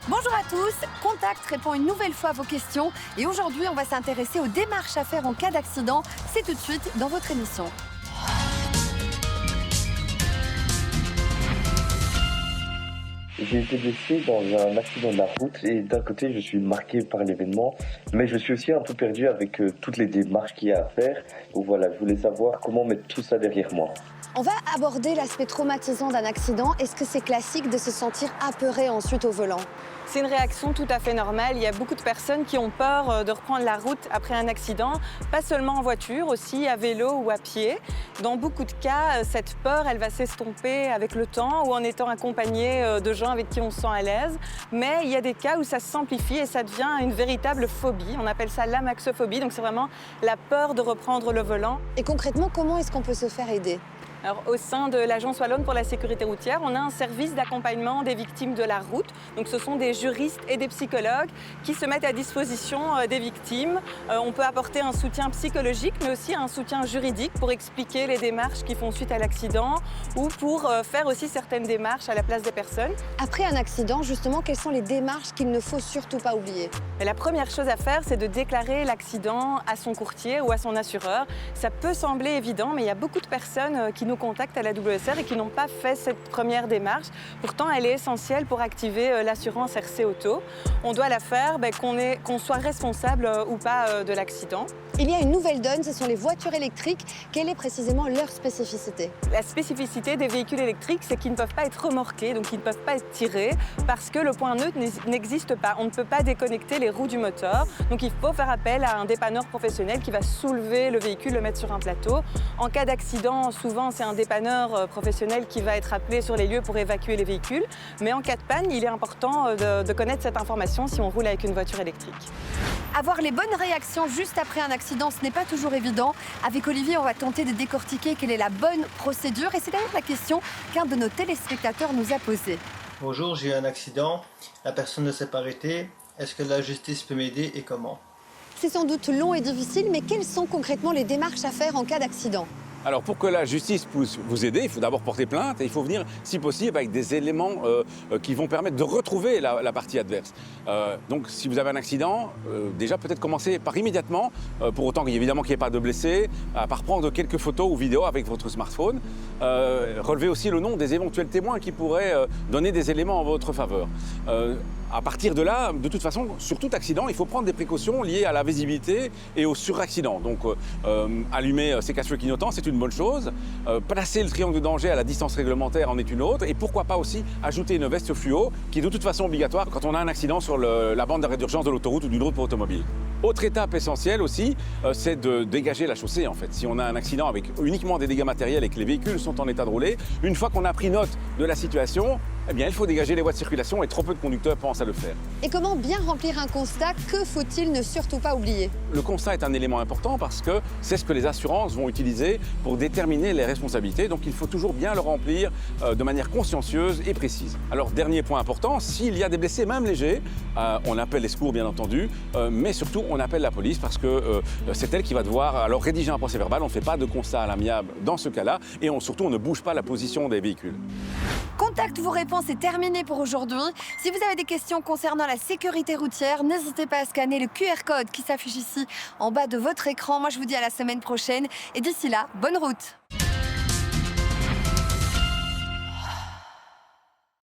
Bonjour à tous, Contact répond une nouvelle fois à vos questions et aujourd'hui on va s'intéresser aux démarches à faire en cas d'accident. C'est tout de suite dans votre émission. J'ai été blessé dans un accident de la route et d'un côté je suis marqué par l'événement, mais je suis aussi un peu perdu avec toutes les démarches qu'il y a à faire. Donc voilà, je voulais savoir comment mettre tout ça derrière moi. On va aborder l'aspect traumatisant d'un accident. Est-ce que c'est classique de se sentir apeuré ensuite au volant ? C'est une réaction tout à fait normale. Il y a beaucoup de personnes qui ont peur de reprendre la route après un accident, pas seulement en voiture, aussi à vélo ou à pied. Dans beaucoup de cas, cette peur, elle va s'estomper avec le temps ou en étant accompagnée de gens avec qui on se sent à l'aise. Mais il y a des cas où ça s'amplifie et ça devient une véritable phobie. On appelle ça l'amaxophobie, donc c'est vraiment la peur de reprendre le volant. Et concrètement, comment est-ce qu'on peut se faire aider ? Alors, au sein de l'Agence wallonne pour la sécurité routière, on a un service d'accompagnement des victimes de la route. Donc, ce sont des juristes et des psychologues qui se mettent à disposition des victimes. On peut apporter un soutien psychologique, mais aussi un soutien juridique pour expliquer les démarches qui font suite à l'accident ou pour faire aussi certaines démarches à la place des personnes. Après un accident, justement, quelles sont les démarches qu'il ne faut surtout pas oublier ? Et la première chose à faire, c'est de déclarer l'accident à son courtier ou à son assureur. Ça peut sembler évident, mais il y a beaucoup de personnes qui nous contactent à la WSR et qui n'ont pas fait cette première démarche. Pourtant, elle est essentielle pour activer l'assurance RC Auto. On doit la faire qu'on soit responsable ou pas de l'accident. Il y a une nouvelle donne, ce sont les voitures électriques. Quelle est précisément leur spécificité ? La spécificité des véhicules électriques, c'est qu'ils ne peuvent pas être remorqués, donc ils ne peuvent pas être tirés, parce que le point neutre n'existe pas. On ne peut pas déconnecter les roues du moteur, donc il faut faire appel à un dépanneur professionnel qui va soulever le véhicule, le mettre sur un plateau. En cas d'accident, souvent c'est un dépanneur professionnel qui va être appelé sur les lieux pour évacuer les véhicules, mais en cas de panne, il est important de connaître cette information si on roule avec une voiture électrique. Avoir les bonnes réactions juste après un accident, ce n'est pas toujours évident. Avec Olivier, on va tenter de décortiquer quelle est la bonne procédure. Et c'est d'ailleurs la question qu'un de nos téléspectateurs nous a posée. Bonjour, j'ai eu un accident. La personne ne s'est pas arrêtée. Est-ce que la justice peut m'aider et comment ? C'est sans doute long et difficile, mais quelles sont concrètement les démarches à faire en cas d'accident ? Alors pour que la justice puisse vous aider, il faut d'abord porter plainte et il faut venir, si possible, avec des éléments qui vont permettre de retrouver la partie adverse. Donc si vous avez un accident, déjà peut-être commencer par immédiatement, pour autant évidemment qu'il n'y ait pas de blessés, par prendre quelques photos ou vidéos avec votre smartphone. Relever aussi le nom des éventuels témoins qui pourraient donner des éléments en votre faveur. À partir de là, de toute façon, sur tout accident, il faut prendre des précautions liées à la visibilité et au suraccident. Donc, allumer ses cache-feux clignotants, c'est une bonne chose. Placer le triangle de danger à la distance réglementaire en est une autre. Et pourquoi pas aussi ajouter une veste fluo, qui est de toute façon obligatoire quand on a un accident sur la bande d'arrêt d'urgence de l'autoroute ou d'une route pour automobile. Autre étape essentielle aussi, c'est de dégager la chaussée en fait. Si on a un accident avec uniquement des dégâts matériels et que les véhicules sont en état de rouler, une fois qu'on a pris note de la situation, eh bien, il faut dégager les voies de circulation et trop peu de conducteurs pensent à le faire. Et comment bien remplir un constat ? Que faut-il ne surtout pas oublier ? Le constat est un élément important parce que c'est ce que les assurances vont utiliser pour déterminer les responsabilités. Donc il faut toujours bien le remplir de manière consciencieuse et précise. Alors dernier point important, s'il y a des blessés même légers, on appelle les secours bien entendu, mais surtout on appelle la police parce que c'est elle qui va devoir alors rédiger un procès verbal. On ne fait pas de constat à l'amiable dans ce cas-là et surtout on ne bouge pas la position des véhicules. Contact vos réponses est terminé pour aujourd'hui. Si vous avez des questions concernant la sécurité routière, n'hésitez pas à scanner le QR code qui s'affiche ici en bas de votre écran. Moi, je vous dis à la semaine prochaine. Et d'ici là, bonne route!